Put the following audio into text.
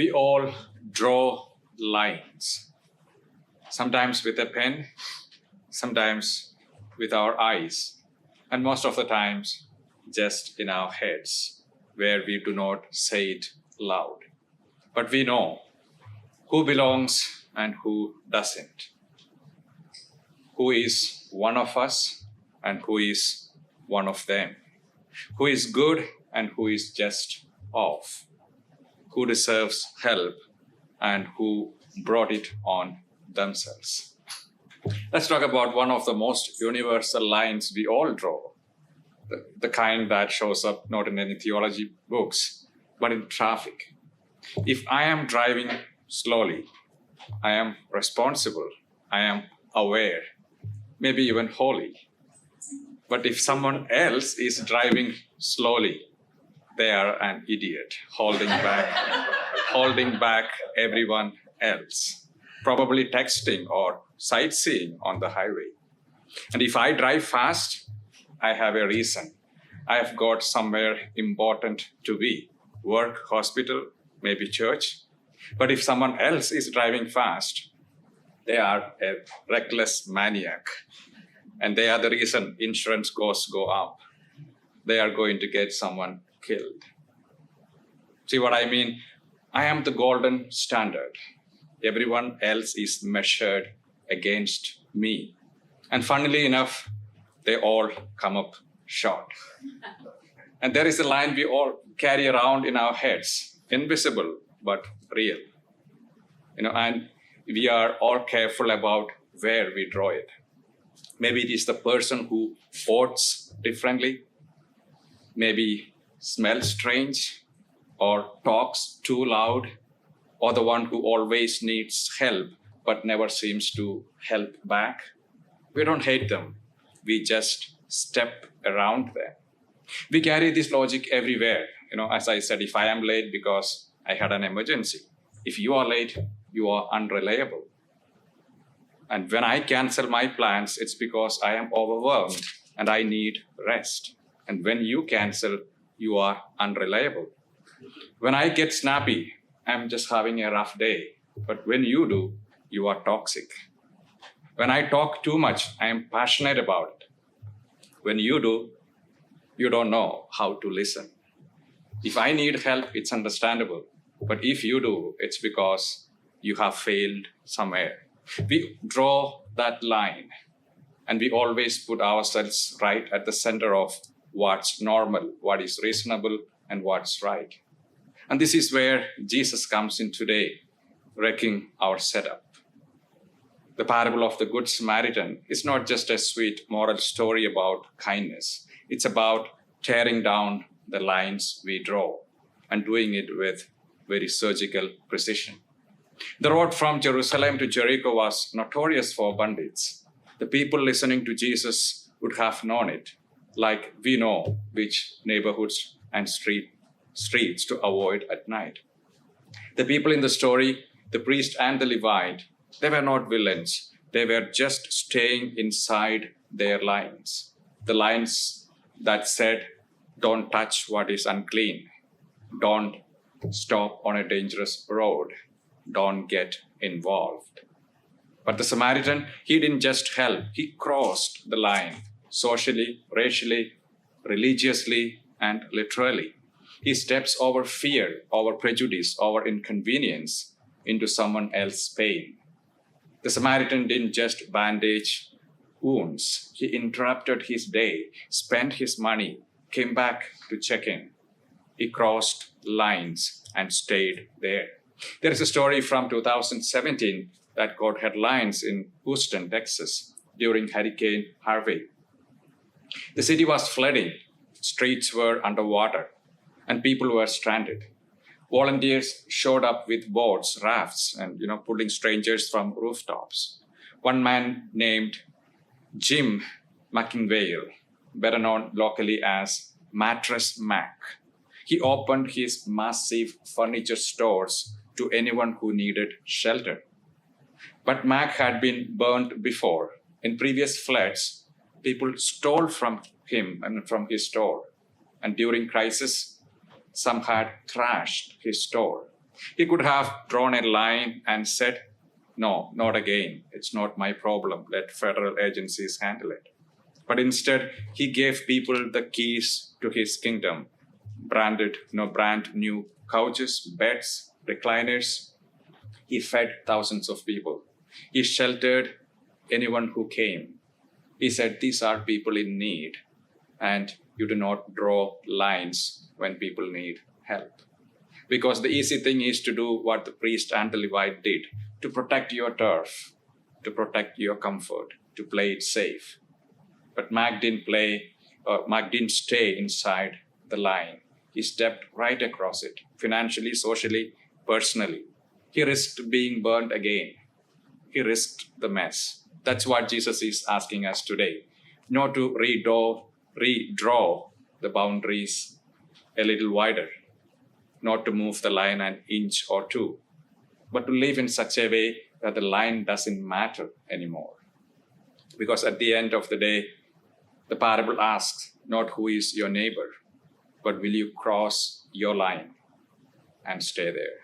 We all draw lines, sometimes with a pen, sometimes with our eyes, and most of the times just in our heads, where we do not say it loud. But we know who belongs and who doesn't, who is one of us and who is one of them, who is good and who is just off, who deserves help and who brought it on themselves. Let's talk about one of the most universal lines we all draw, the kind that shows up not in any theology books, but in traffic. If I am driving slowly, I am responsible, I am aware, maybe even holy. But if someone else is driving slowly, they are an idiot, holding back everyone else, probably texting or sightseeing on the highway. And if I drive fast, I have a reason. I have got somewhere important to be, work, hospital, maybe church. But if someone else is driving fast, they are a reckless maniac. And they are the reason insurance costs go up. They are going to get someone killed. See what I mean? I am the golden standard. Everyone else is measured against me. And funnily enough, they all come up short. And there is a line we all carry around in our heads, invisible but real. And we are all careful about where we draw it. Maybe it is the person who votes differently, maybe smells strange, or talks too loud, or the one who always needs help but never seems to help back. We don't hate them. We just step around them. We carry this logic everywhere. As I said, if I am late because I had an emergency, if you are late, you are unreliable. And when I cancel my plans, it's because I am overwhelmed and I need rest. And when you cancel, you are unreliable. When I get snappy, I'm just having a rough day. But when you do, you are toxic. When I talk too much, I am passionate about it. When you do, you don't know how to listen. If I need help, it's understandable. But if you do, it's because you have failed somewhere. We draw that line and we always put ourselves right at the center of what's normal, what is reasonable, and what's right. And this is where Jesus comes in today, wrecking our setup. The parable of the Good Samaritan is not just a sweet moral story about kindness. It's about tearing down the lines we draw and doing it with very surgical precision. The road from Jerusalem to Jericho was notorious for bandits. The people listening to Jesus would have known it, like we know which neighborhoods and streets to avoid at night. The people in the story, the priest and the Levite, they were not villains. They were just staying inside their lines. The lines that said, don't touch what is unclean. Don't stop on a dangerous road. Don't get involved. But the Samaritan, he didn't just help. He crossed the line socially, racially, religiously, and literally. He steps over fear, over prejudice, over inconvenience into someone else's pain. The Samaritan didn't just bandage wounds. He interrupted his day, spent his money, came back to check in. He crossed lines and stayed there. There is a story from 2017 that got headlines in Houston, Texas, during Hurricane Harvey. The city was flooding, streets were underwater, and people were stranded. Volunteers showed up with boats, rafts, and pulling strangers from rooftops. One man named Jim McIngvale, better known locally as Mattress Mac, he opened his massive furniture stores to anyone who needed shelter. But Mac had been burned before. In previous floods, people stole from him and from his store. And during crisis, some had trashed his store. He could have drawn a line and said, "No, not again. It's not my problem. Let federal agencies handle it." But instead, he gave people the keys to his kingdom, brand new couches, beds, recliners. He fed thousands of people. He sheltered anyone who came. He said, "These are people in need, and you do not draw lines when people need help." Because the easy thing is to do what the priest and the Levite did, to protect your turf, to protect your comfort, to play it safe. But Mac didn't stay inside the line. He stepped right across it, financially, socially, personally. He risked being burned again. He risked the mess. That's what Jesus is asking us today. Not to redraw the boundaries a little wider, not to move the line an inch or two, but to live in such a way that the line doesn't matter anymore. Because at the end of the day, the parable asks not who is your neighbor, but will you cross your line and stay there?